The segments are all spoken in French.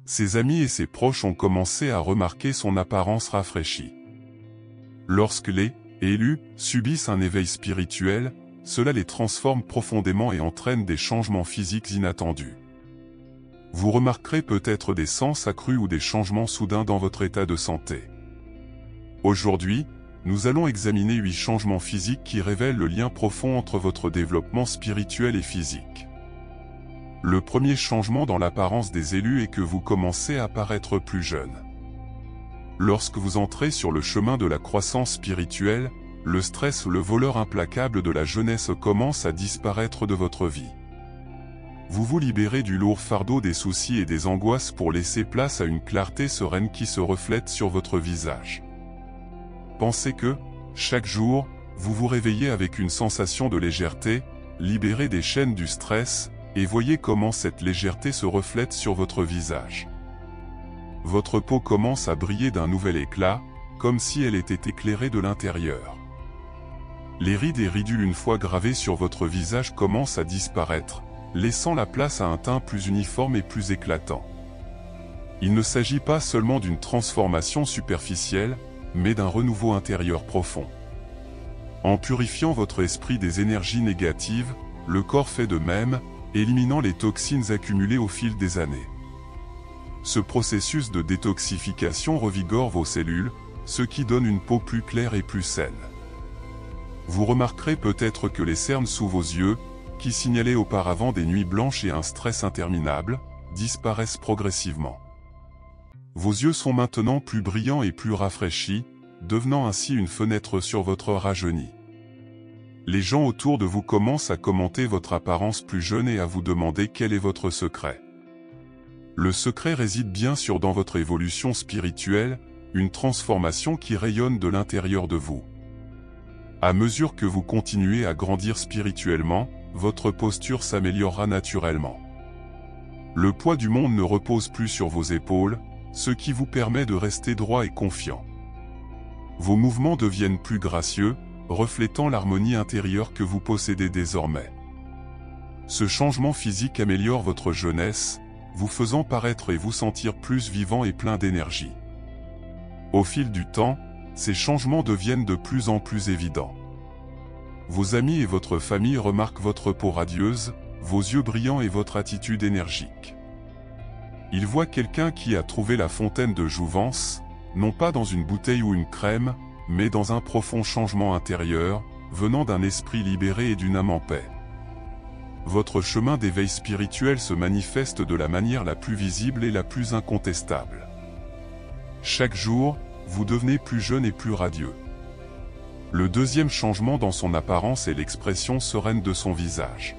ses amis et ses proches ont commencé à remarquer son apparence rafraîchie. Lorsque les élus subissent un éveil spirituel, cela les transforme profondément et entraîne des changements physiques inattendus. Vous remarquerez peut-être des sens accrus ou des changements soudains dans votre état de santé. Aujourd'hui, nous allons examiner 8 changements physiques qui révèlent le lien profond entre votre développement spirituel et physique. Le premier changement dans l'apparence des élus est que vous commencez à paraître plus jeune. Lorsque vous entrez sur le chemin de la croissance spirituelle, le stress, le voleur implacable de la jeunesse commence à disparaître de votre vie. Vous vous libérez du lourd fardeau des soucis et des angoisses pour laisser place à une clarté sereine qui se reflète sur votre visage. Pensez que, chaque jour, vous vous réveillez avec une sensation de légèreté, libéré des chaînes du stress, et voyez comment cette légèreté se reflète sur votre visage. Votre peau commence à briller d'un nouvel éclat, comme si elle était éclairée de l'intérieur. Les rides et ridules une fois gravées sur votre visage commencent à disparaître, laissant la place à un teint plus uniforme et plus éclatant. Il ne s'agit pas seulement d'une transformation superficielle, mais d'un renouveau intérieur profond. En purifiant votre esprit des énergies négatives, le corps fait de même, éliminant les toxines accumulées au fil des années. Ce processus de détoxification revigore vos cellules, ce qui donne une peau plus claire et plus saine. Vous remarquerez peut-être que les cernes sous vos yeux, qui signalaient auparavant des nuits blanches et un stress interminable, disparaissent progressivement. Vos yeux sont maintenant plus brillants et plus rafraîchis, devenant ainsi une fenêtre sur votre rajeuni. Les gens autour de vous commencent à commenter votre apparence plus jeune et à vous demander quel est votre secret. Le secret réside bien sûr dans votre évolution spirituelle, une transformation qui rayonne de l'intérieur de vous. À mesure que vous continuez à grandir spirituellement, votre posture s'améliorera naturellement. Le poids du monde ne repose plus sur vos épaules, ce qui vous permet de rester droit et confiant. Vos mouvements deviennent plus gracieux, reflétant l'harmonie intérieure que vous possédez désormais. Ce changement physique améliore votre jeunesse, vous faisant paraître et vous sentir plus vivant et plein d'énergie. Au fil du temps, ces changements deviennent de plus en plus évidents. Vos amis et votre famille remarquent votre peau radieuse, vos yeux brillants et votre attitude énergique. Ils voient quelqu'un qui a trouvé la fontaine de jouvence, non pas dans une bouteille ou une crème, mais dans un profond changement intérieur, venant d'un esprit libéré et d'une âme en paix. Votre chemin d'éveil spirituel se manifeste de la manière la plus visible et la plus incontestable. Chaque jour, vous devenez plus jeune et plus radieux. Le deuxième changement dans son apparence est l'expression sereine de son visage.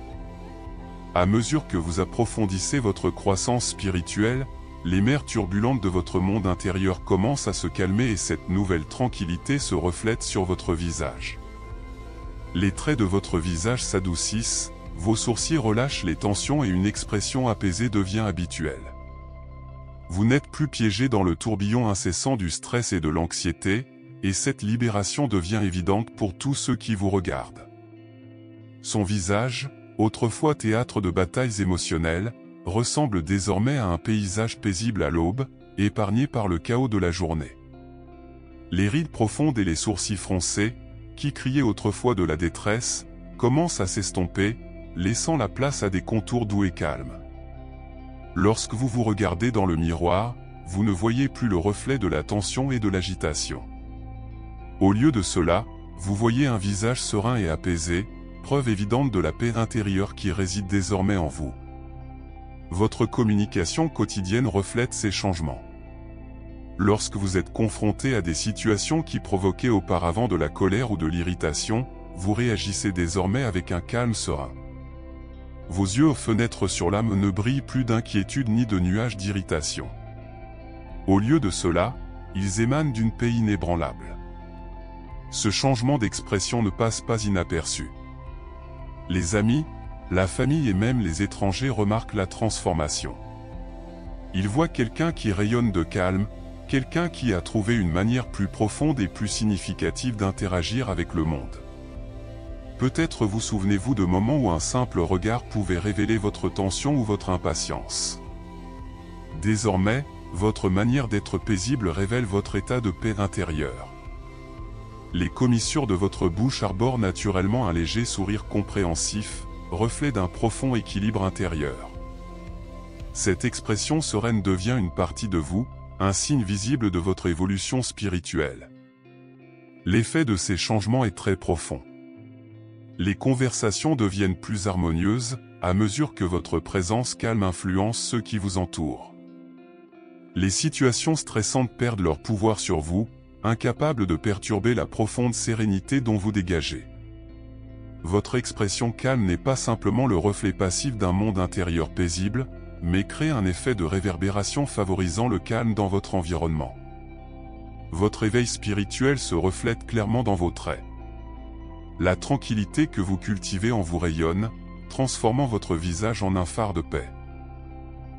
À mesure que vous approfondissez votre croissance spirituelle, les mers turbulentes de votre monde intérieur commencent à se calmer et cette nouvelle tranquillité se reflète sur votre visage. Les traits de votre visage s'adoucissent, vos sourcils relâchent les tensions et une expression apaisée devient habituelle. Vous n'êtes plus piégé dans le tourbillon incessant du stress et de l'anxiété, et cette libération devient évidente pour tous ceux qui vous regardent. Son visage, autrefois théâtre de batailles émotionnelles, ressemble désormais à un paysage paisible à l'aube, épargné par le chaos de la journée. Les rides profondes et les sourcils froncés, qui criaient autrefois de la détresse, commencent à s'estomper, laissant la place à des contours doux et calmes. Lorsque vous vous regardez dans le miroir, vous ne voyez plus le reflet de la tension et de l'agitation. Au lieu de cela, vous voyez un visage serein et apaisé, preuve évidente de la paix intérieure qui réside désormais en vous. Votre communication quotidienne reflète ces changements. Lorsque vous êtes confronté à des situations qui provoquaient auparavant de la colère ou de l'irritation, vous réagissez désormais avec un calme serein. Vos yeux aux fenêtres sur l'âme ne brillent plus d'inquiétude ni de nuages d'irritation. Au lieu de cela, ils émanent d'une paix inébranlable. Ce changement d'expression ne passe pas inaperçu. Les amis, la famille et même les étrangers remarquent la transformation. Ils voient quelqu'un qui rayonne de calme, quelqu'un qui a trouvé une manière plus profonde et plus significative d'interagir avec le monde. Peut-être vous souvenez-vous de moments où un simple regard pouvait révéler votre tension ou votre impatience. Désormais, votre manière d'être paisible révèle votre état de paix intérieure. Les commissures de votre bouche arborent naturellement un léger sourire compréhensif, reflet d'un profond équilibre intérieur. Cette expression sereine devient une partie de vous, un signe visible de votre évolution spirituelle. L'effet de ces changements est très profond. Les conversations deviennent plus harmonieuses, à mesure que votre présence calme influence ceux qui vous entourent. Les situations stressantes perdent leur pouvoir sur vous, incapables de perturber la profonde sérénité dont vous dégagez. Votre expression calme n'est pas simplement le reflet passif d'un monde intérieur paisible, mais crée un effet de réverbération favorisant le calme dans votre environnement. Votre éveil spirituel se reflète clairement dans vos traits. La tranquillité que vous cultivez en vous rayonne, transformant votre visage en un phare de paix.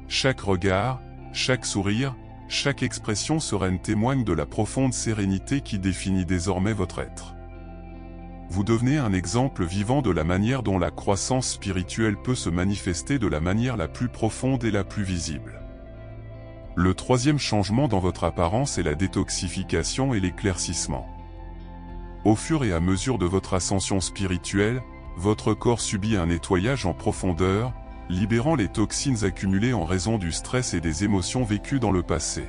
Chaque regard, chaque sourire, chaque expression sereine témoigne de la profonde sérénité qui définit désormais votre être. Vous devenez un exemple vivant de la manière dont la croissance spirituelle peut se manifester de la manière la plus profonde et la plus visible. Le troisième changement dans votre apparence est la détoxification et l'éclaircissement. Au fur et à mesure de votre ascension spirituelle, votre corps subit un nettoyage en profondeur, libérant les toxines accumulées en raison du stress et des émotions vécues dans le passé.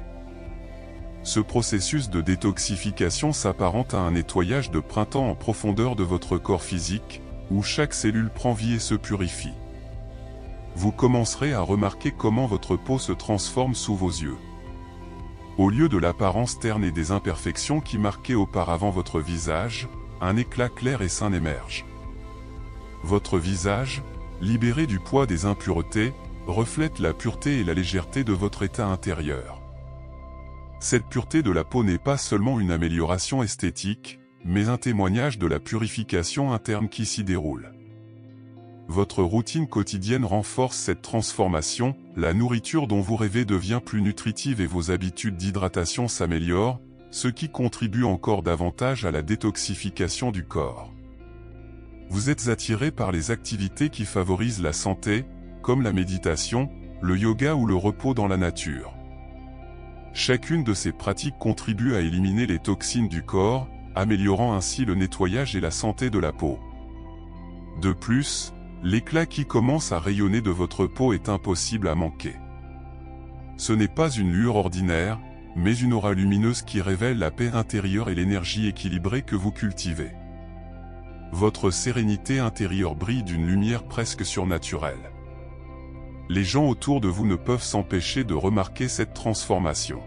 Ce processus de détoxification s'apparente à un nettoyage de printemps en profondeur de votre corps physique, où chaque cellule prend vie et se purifie. Vous commencerez à remarquer comment votre peau se transforme sous vos yeux. Au lieu de l'apparence terne et des imperfections qui marquaient auparavant votre visage, un éclat clair et sain émerge. Votre visage, libéré du poids des impuretés, reflète la pureté et la légèreté de votre état intérieur. Cette pureté de la peau n'est pas seulement une amélioration esthétique, mais un témoignage de la purification interne qui s'y déroule. Votre routine quotidienne renforce cette transformation, la nourriture dont vous rêvez devient plus nutritive et vos habitudes d'hydratation s'améliorent, ce qui contribue encore davantage à la détoxification du corps. Vous êtes attiré par les activités qui favorisent la santé, comme la méditation, le yoga ou le repos dans la nature. Chacune de ces pratiques contribue à éliminer les toxines du corps, améliorant ainsi le nettoyage et la santé de la peau. De plus, l'éclat qui commence à rayonner de votre peau est impossible à manquer. Ce n'est pas une lueur ordinaire, mais une aura lumineuse qui révèle la paix intérieure et l'énergie équilibrée que vous cultivez. Votre sérénité intérieure brille d'une lumière presque surnaturelle. Les gens autour de vous ne peuvent s'empêcher de remarquer cette transformation.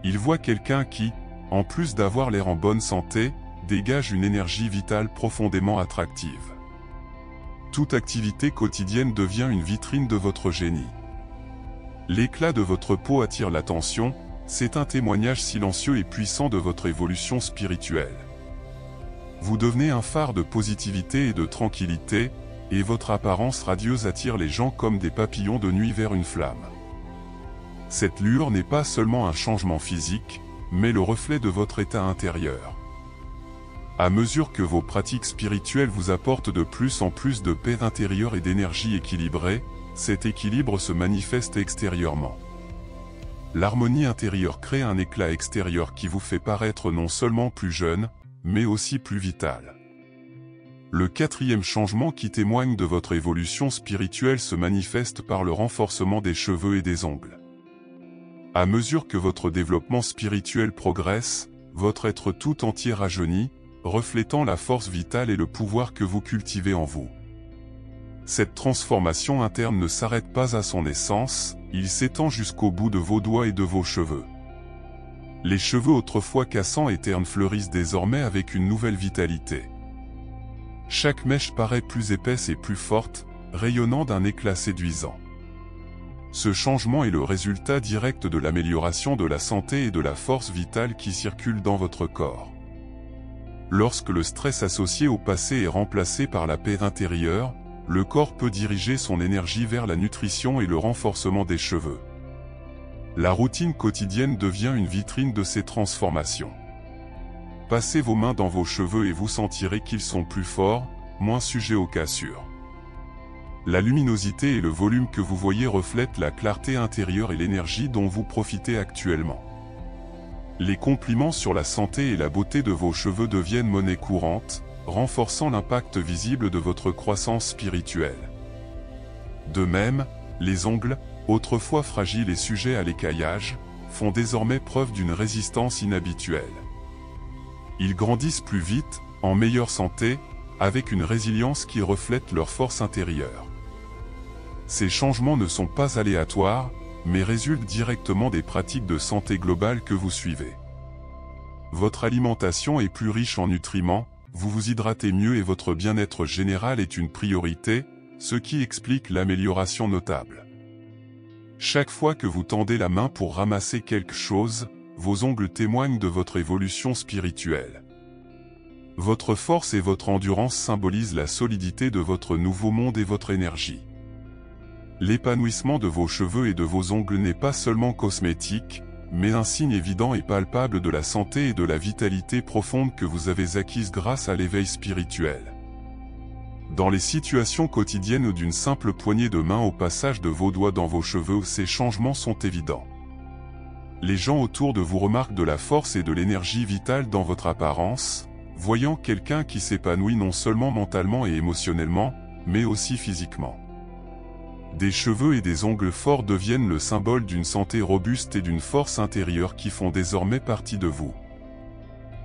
Ils voient quelqu'un qui, en plus d'avoir l'air en bonne santé, dégage une énergie vitale profondément attractive. Toute activité quotidienne devient une vitrine de votre génie. L'éclat de votre peau attire l'attention, c'est un témoignage silencieux et puissant de votre évolution spirituelle. Vous devenez un phare de positivité et de tranquillité, et votre apparence radieuse attire les gens comme des papillons de nuit vers une flamme. Cette lueur n'est pas seulement un changement physique, mais le reflet de votre état intérieur. À mesure que vos pratiques spirituelles vous apportent de plus en plus de paix intérieure et d'énergie équilibrée, cet équilibre se manifeste extérieurement. L'harmonie intérieure crée un éclat extérieur qui vous fait paraître non seulement plus jeune, mais aussi plus vital. Le quatrième changement qui témoigne de votre évolution spirituelle se manifeste par le renforcement des cheveux et des ongles. À mesure que votre développement spirituel progresse, votre être tout entier rajeunit, reflétant la force vitale et le pouvoir que vous cultivez en vous. Cette transformation interne ne s'arrête pas à son essence, il s'étend jusqu'au bout de vos doigts et de vos cheveux. Les cheveux autrefois cassants et ternes fleurissent désormais avec une nouvelle vitalité. Chaque mèche paraît plus épaisse et plus forte, rayonnant d'un éclat séduisant. Ce changement est le résultat direct de l'amélioration de la santé et de la force vitale qui circule dans votre corps. Lorsque le stress associé au passé est remplacé par la paix intérieure, le corps peut diriger son énergie vers la nutrition et le renforcement des cheveux. La routine quotidienne devient une vitrine de ces transformations. Passez vos mains dans vos cheveux et vous sentirez qu'ils sont plus forts, moins sujets aux cassures. La luminosité et le volume que vous voyez reflètent la clarté intérieure et l'énergie dont vous profitez actuellement. Les compliments sur la santé et la beauté de vos cheveux deviennent monnaie courante, renforçant l'impact visible de votre croissance spirituelle. De même, les ongles, autrefois fragiles et sujets à l'écaillage, font désormais preuve d'une résistance inhabituelle. Ils grandissent plus vite, en meilleure santé, avec une résilience qui reflète leur force intérieure. Ces changements ne sont pas aléatoires, mais résultent directement des pratiques de santé globale que vous suivez. Votre alimentation est plus riche en nutriments, vous vous hydratez mieux et votre bien-être général est une priorité, ce qui explique l'amélioration notable. Chaque fois que vous tendez la main pour ramasser quelque chose, vos ongles témoignent de votre évolution spirituelle. Votre force et votre endurance symbolisent la solidité de votre nouveau monde et votre énergie. L'épanouissement de vos cheveux et de vos ongles n'est pas seulement cosmétique, mais un signe évident et palpable de la santé et de la vitalité profonde que vous avez acquise grâce à l'éveil spirituel. Dans les situations quotidiennes ou d'une simple poignée de main au passage de vos doigts dans vos cheveux, ces changements sont évidents. Les gens autour de vous remarquent de la force et de l'énergie vitale dans votre apparence, voyant quelqu'un qui s'épanouit non seulement mentalement et émotionnellement, mais aussi physiquement. Des cheveux et des ongles forts deviennent le symbole d'une santé robuste et d'une force intérieure qui font désormais partie de vous.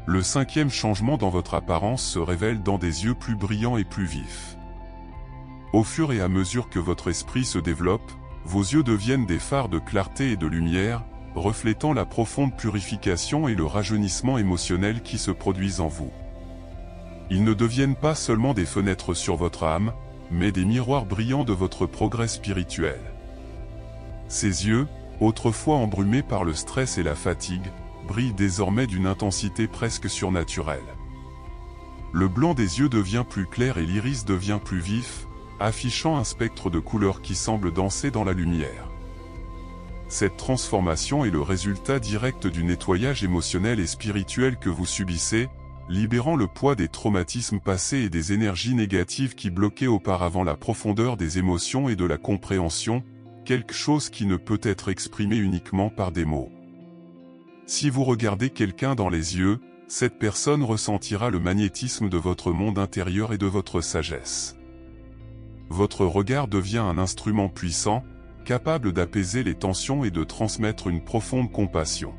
Le cinquième changement dans votre apparence se révèle dans des yeux plus brillants et plus vifs. Au fur et à mesure que votre esprit se développe, vos yeux deviennent des phares de clarté et de lumière, reflétant la profonde purification et le rajeunissement émotionnel qui se produisent en vous. Ils ne deviennent pas seulement des fenêtres sur votre âme, mais des miroirs brillants de votre progrès spirituel. Ces yeux, autrefois embrumés par le stress et la fatigue, brillent désormais d'une intensité presque surnaturelle. Le blanc des yeux devient plus clair et l'iris devient plus vif, affichant un spectre de couleurs qui semble danser dans la lumière. Cette transformation est le résultat direct du nettoyage émotionnel et spirituel que vous subissez, libérant le poids des traumatismes passés et des énergies négatives qui bloquaient auparavant la profondeur des émotions et de la compréhension, quelque chose qui ne peut être exprimé uniquement par des mots. Si vous regardez quelqu'un dans les yeux, cette personne ressentira le magnétisme de votre monde intérieur et de votre sagesse. Votre regard devient un instrument puissant, capable d'apaiser les tensions et de transmettre une profonde compassion.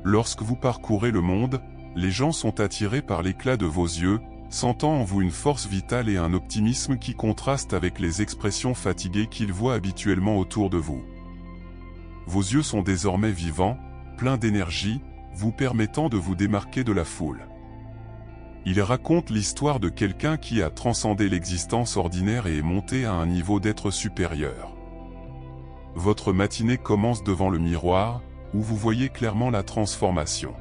Lorsque vous parcourez le monde, les gens sont attirés par l'éclat de vos yeux, sentant en vous une force vitale et un optimisme qui contrastent avec les expressions fatiguées qu'ils voient habituellement autour de vous. Vos yeux sont désormais vivants, pleins d'énergie, vous permettant de vous démarquer de la foule. Ils racontent l'histoire de quelqu'un qui a transcendé l'existence ordinaire et est monté à un niveau d'être supérieur. Votre matinée commence devant le miroir, où vous voyez clairement la transformation.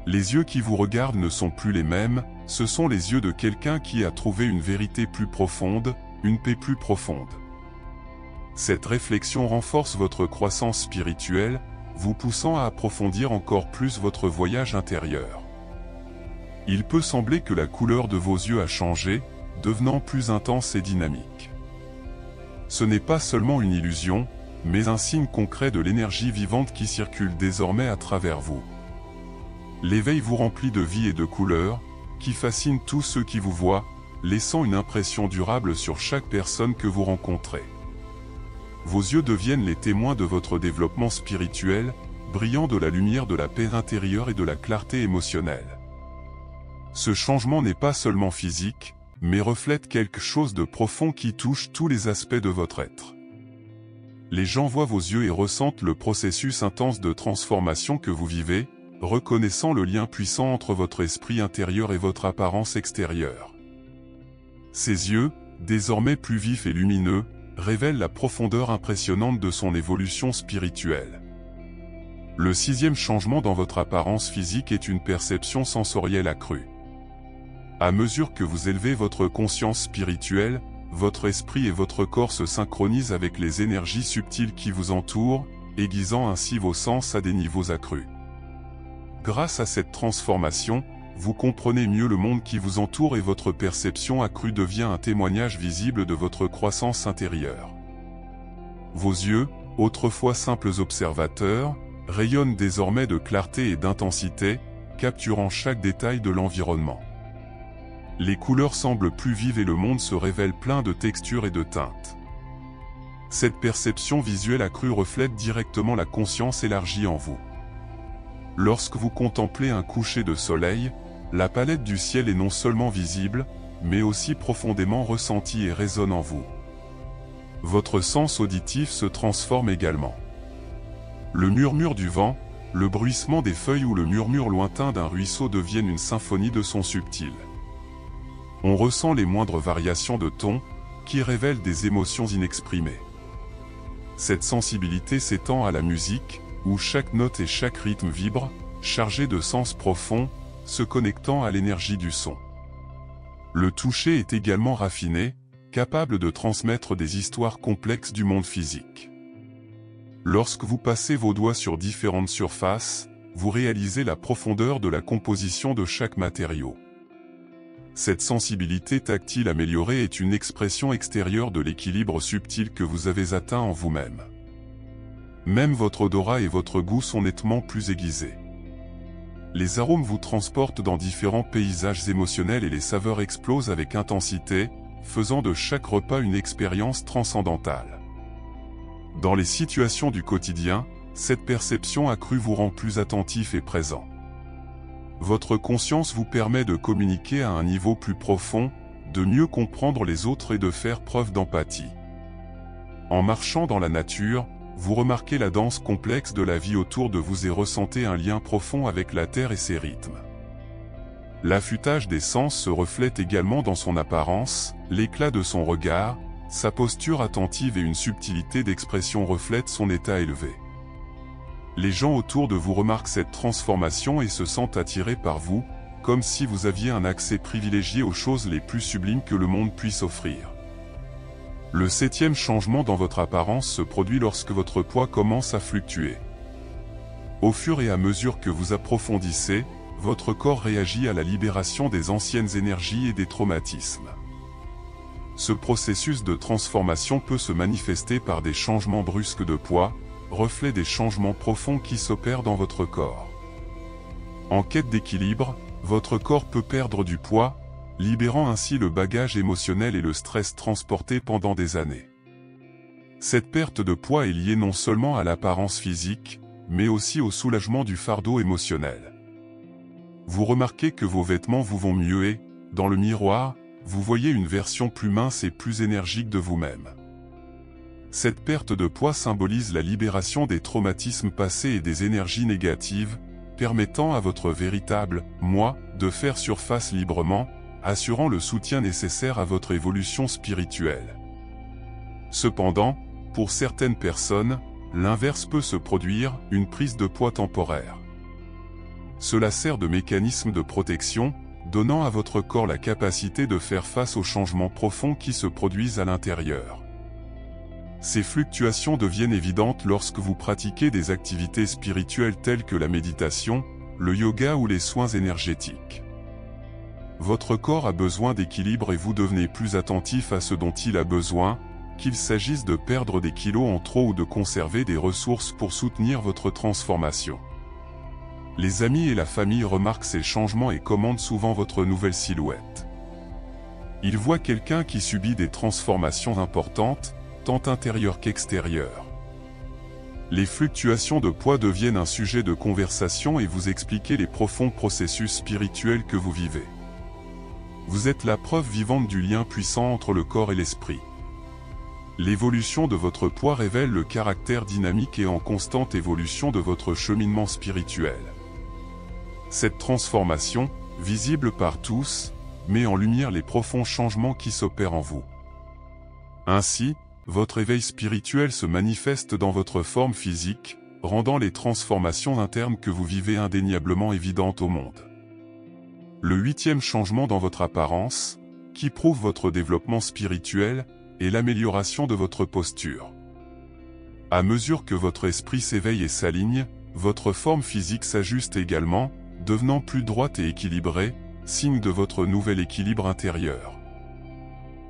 Les yeux qui vous regardent ne sont plus les mêmes, ce sont les yeux de quelqu'un qui a trouvé une vérité plus profonde, une paix plus profonde. Cette réflexion renforce votre croissance spirituelle, vous poussant à approfondir encore plus votre voyage intérieur. Il peut sembler que la couleur de vos yeux a changé, devenant plus intense et dynamique. Ce n'est pas seulement une illusion, mais un signe concret de l'énergie vivante qui circule désormais à travers vous. L'éveil vous remplit de vie et de couleurs, qui fascinent tous ceux qui vous voient, laissant une impression durable sur chaque personne que vous rencontrez. Vos yeux deviennent les témoins de votre développement spirituel, brillant de la lumière de la paix intérieure et de la clarté émotionnelle. Ce changement n'est pas seulement physique, mais reflète quelque chose de profond qui touche tous les aspects de votre être. Les gens voient vos yeux et ressentent le processus intense de transformation que vous vivez, reconnaissant le lien puissant entre votre esprit intérieur et votre apparence extérieure. Ces yeux, désormais plus vifs et lumineux, révèlent la profondeur impressionnante de son évolution spirituelle. Le sixième changement dans votre apparence physique est une perception sensorielle accrue. À mesure que vous élevez votre conscience spirituelle, votre esprit et votre corps se synchronisent avec les énergies subtiles qui vous entourent, aiguisant ainsi vos sens à des niveaux accrus. Grâce à cette transformation, vous comprenez mieux le monde qui vous entoure et votre perception accrue devient un témoignage visible de votre croissance intérieure. Vos yeux, autrefois simples observateurs, rayonnent désormais de clarté et d'intensité, capturant chaque détail de l'environnement. Les couleurs semblent plus vives et le monde se révèle plein de textures et de teintes. Cette perception visuelle accrue reflète directement la conscience élargie en vous. Lorsque vous contemplez un coucher de soleil, la palette du ciel est non seulement visible, mais aussi profondément ressentie et résonne en vous. Votre sens auditif se transforme également. Le murmure du vent, le bruissement des feuilles ou le murmure lointain d'un ruisseau deviennent une symphonie de sons subtils. On ressent les moindres variations de ton, qui révèlent des émotions inexprimées. Cette sensibilité s'étend à la musique, où chaque note et chaque rythme vibrent, chargés de sens profonds, se connectant à l'énergie du son. Le toucher est également raffiné, capable de transmettre des histoires complexes du monde physique. Lorsque vous passez vos doigts sur différentes surfaces, vous réalisez la profondeur de la composition de chaque matériau. Cette sensibilité tactile améliorée est une expression extérieure de l'équilibre subtil que vous avez atteint en vous-même. Même votre odorat et votre goût sont nettement plus aiguisés. Les arômes vous transportent dans différents paysages émotionnels et les saveurs explosent avec intensité, faisant de chaque repas une expérience transcendantale. Dans les situations du quotidien, cette perception accrue vous rend plus attentif et présent. Votre conscience vous permet de communiquer à un niveau plus profond, de mieux comprendre les autres et de faire preuve d'empathie. En marchant dans la nature, vous remarquez la danse complexe de la vie autour de vous et ressentez un lien profond avec la terre et ses rythmes. L'affûtage des sens se reflète également dans son apparence, l'éclat de son regard, sa posture attentive et une subtilité d'expression reflètent son état élevé. Les gens autour de vous remarquent cette transformation et se sentent attirés par vous, comme si vous aviez un accès privilégié aux choses les plus sublimes que le monde puisse offrir. Le 7e changement dans votre apparence se produit lorsque votre poids commence à fluctuer. Au fur et à mesure que vous approfondissez, votre corps réagit à la libération des anciennes énergies et des traumatismes. Ce processus de transformation peut se manifester par des changements brusques de poids, reflet des changements profonds qui s'opèrent dans votre corps. En quête d'équilibre, votre corps peut perdre du poids, libérant ainsi le bagage émotionnel et le stress transportés pendant des années. Cette perte de poids est liée non seulement à l'apparence physique, mais aussi au soulagement du fardeau émotionnel. Vous remarquez que vos vêtements vous vont mieux et, dans le miroir, vous voyez une version plus mince et plus énergique de vous-même. Cette perte de poids symbolise la libération des traumatismes passés et des énergies négatives, permettant à votre véritable « moi » de faire surface librement, assurant le soutien nécessaire à votre évolution spirituelle. Cependant, pour certaines personnes, l'inverse peut se produire, une prise de poids temporaire. Cela sert de mécanisme de protection, donnant à votre corps la capacité de faire face aux changements profonds qui se produisent à l'intérieur. Ces fluctuations deviennent évidentes lorsque vous pratiquez des activités spirituelles telles que la méditation, le yoga ou les soins énergétiques. Votre corps a besoin d'équilibre et vous devenez plus attentif à ce dont il a besoin, qu'il s'agisse de perdre des kilos en trop ou de conserver des ressources pour soutenir votre transformation. Les amis et la famille remarquent ces changements et commandent souvent votre nouvelle silhouette. Ils voient quelqu'un qui subit des transformations importantes, tant intérieures qu'extérieures. Les fluctuations de poids deviennent un sujet de conversation et vous expliquez les profonds processus spirituels que vous vivez. Vous êtes la preuve vivante du lien puissant entre le corps et l'esprit. L'évolution de votre poids révèle le caractère dynamique et en constante évolution de votre cheminement spirituel. Cette transformation, visible par tous, met en lumière les profonds changements qui s'opèrent en vous. Ainsi, votre éveil spirituel se manifeste dans votre forme physique, rendant les transformations internes que vous vivez indéniablement évidentes au monde. Le 8e changement dans votre apparence, qui prouve votre développement spirituel, est l'amélioration de votre posture. À mesure que votre esprit s'éveille et s'aligne, votre forme physique s'ajuste également, devenant plus droite et équilibrée, signe de votre nouvel équilibre intérieur.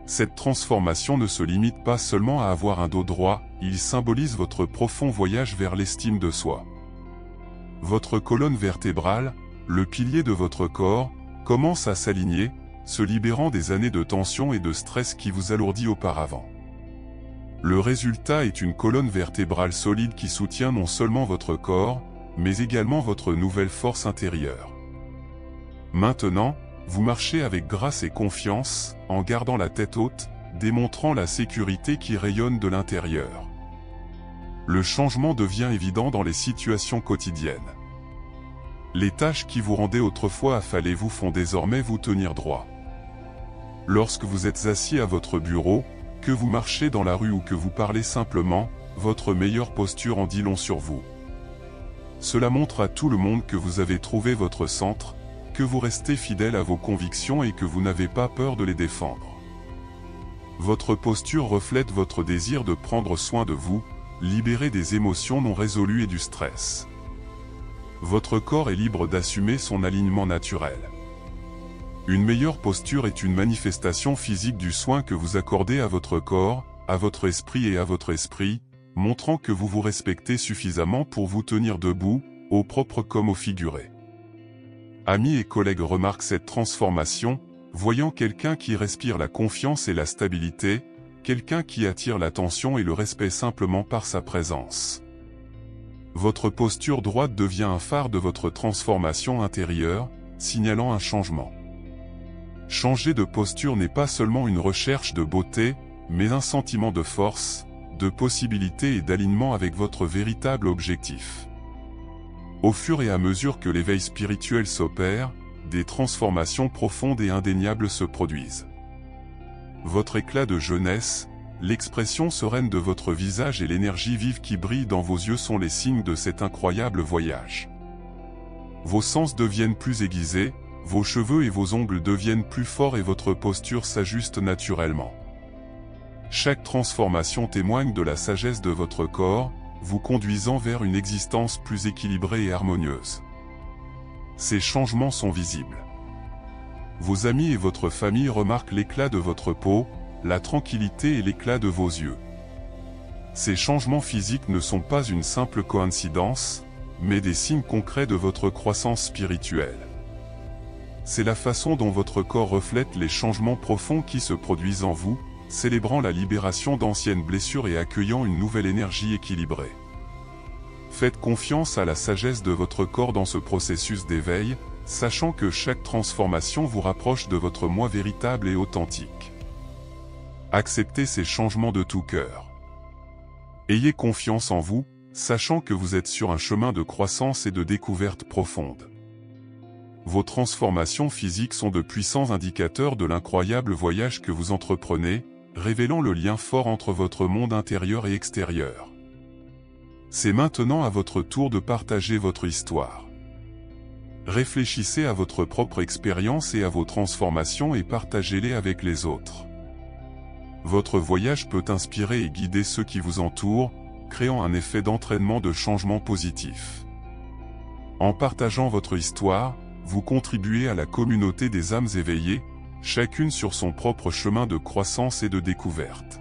Cette transformation ne se limite pas seulement à avoir un dos droit, il symbolise votre profond voyage vers l'estime de soi. Votre colonne vertébrale, le pilier de votre corps, commence à s'aligner, se libérant des années de tension et de stress qui vous alourdit auparavant. Le résultat est une colonne vertébrale solide qui soutient non seulement votre corps, mais également votre nouvelle force intérieure. Maintenant, vous marchez avec grâce et confiance, en gardant la tête haute, démontrant la sécurité qui rayonne de l'intérieur. Le changement devient évident dans les situations quotidiennes. Les tâches qui vous rendaient autrefois affalés vous font désormais vous tenir droit. Lorsque vous êtes assis à votre bureau, que vous marchez dans la rue ou que vous parlez simplement, votre meilleure posture en dit long sur vous. Cela montre à tout le monde que vous avez trouvé votre centre, que vous restez fidèle à vos convictions et que vous n'avez pas peur de les défendre. Votre posture reflète votre désir de prendre soin de vous, libérer des émotions non résolues et du stress. Votre corps est libre d'assumer son alignement naturel. Une meilleure posture est une manifestation physique du soin que vous accordez à votre corps, à votre esprit et à votre esprit, montrant que vous vous respectez suffisamment pour vous tenir debout, au propre comme au figuré. Amis et collègues remarquent cette transformation, voyant quelqu'un qui respire la confiance et la stabilité, quelqu'un qui attire l'attention et le respect simplement par sa présence. Votre posture droite devient un phare de votre transformation intérieure, signalant un changement. Changer de posture n'est pas seulement une recherche de beauté, mais un sentiment de force, de possibilité et d'alignement avec votre véritable objectif. Au fur et à mesure que l'éveil spirituel s'opère, des transformations profondes et indéniables se produisent. Votre éclat de jeunesse, l'expression sereine de votre visage et l'énergie vive qui brille dans vos yeux sont les signes de cet incroyable voyage. Vos sens deviennent plus aiguisés, vos cheveux et vos ongles deviennent plus forts et votre posture s'ajuste naturellement. Chaque transformation témoigne de la sagesse de votre corps, vous conduisant vers une existence plus équilibrée et harmonieuse. Ces changements sont visibles. Vos amis et votre famille remarquent l'éclat de votre peau, la tranquillité et l'éclat de vos yeux. Ces changements physiques ne sont pas une simple coïncidence, mais des signes concrets de votre croissance spirituelle. C'est la façon dont votre corps reflète les changements profonds qui se produisent en vous, célébrant la libération d'anciennes blessures et accueillant une nouvelle énergie équilibrée. Faites confiance à la sagesse de votre corps dans ce processus d'éveil, sachant que chaque transformation vous rapproche de votre moi véritable et authentique. Acceptez ces changements de tout cœur. Ayez confiance en vous, sachant que vous êtes sur un chemin de croissance et de découverte profonde. Vos transformations physiques sont de puissants indicateurs de l'incroyable voyage que vous entreprenez, révélant le lien fort entre votre monde intérieur et extérieur. C'est maintenant à votre tour de partager votre histoire. Réfléchissez à votre propre expérience et à vos transformations et partagez-les avec les autres. Votre voyage peut inspirer et guider ceux qui vous entourent, créant un effet d'entraînement de changement positif. En partageant votre histoire, vous contribuez à la communauté des âmes éveillées, chacune sur son propre chemin de croissance et de découverte.